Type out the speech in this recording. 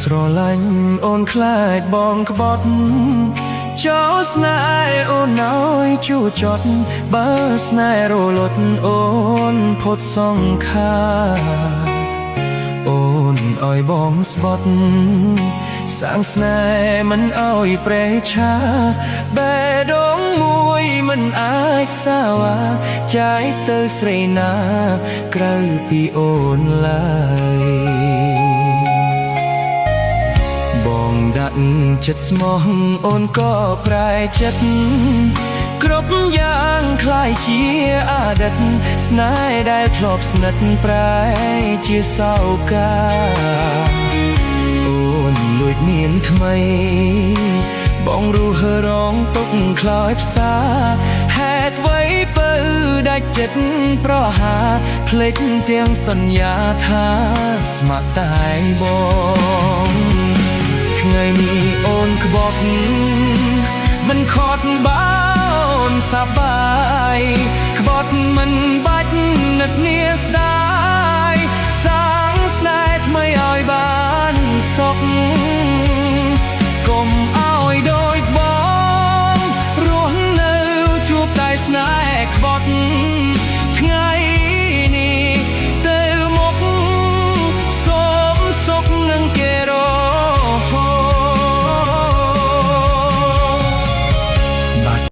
ស្រឡាញ់អូនខ្លាចបងក្បត់ចោលស្នេហ៍អូនឲ្យជួចត់បើស្នេហ៍រលត់អូនផុតសង្ខារអូនឲ្យបងស្បត់សាងស្នេហ៍មិនឲ្យប្រេឆាបេះដូងមួយមិនអាចសាវាចាយទៅស្រីណាក្រៅពីអូនឡើយបងដាក់ចិត្តស្មោះអូនក៏ប្រែចិត្តគ្រប់យ៉ាងคล้ายជាអតីតស្នេហ៍ដែលធ្លាប់ស្និទ្ធប្រែជាសោកាអូនលួចមានថ្មីបងរស់រងទុកខ្លោចផ្សាហេតុអ្វីបើដាច់ចិត្តប្រហាភ្លេចទាំងសន្យាថាស្ម័គ្រតែបងថ្ងៃនេះអូនក្បត់មិនខត់បើអូនសប្បាយក្បត់មិនបាច់នឹកនាស្ដាយសាងស្នេហ៍ថ្មីឲ្យបានសុខ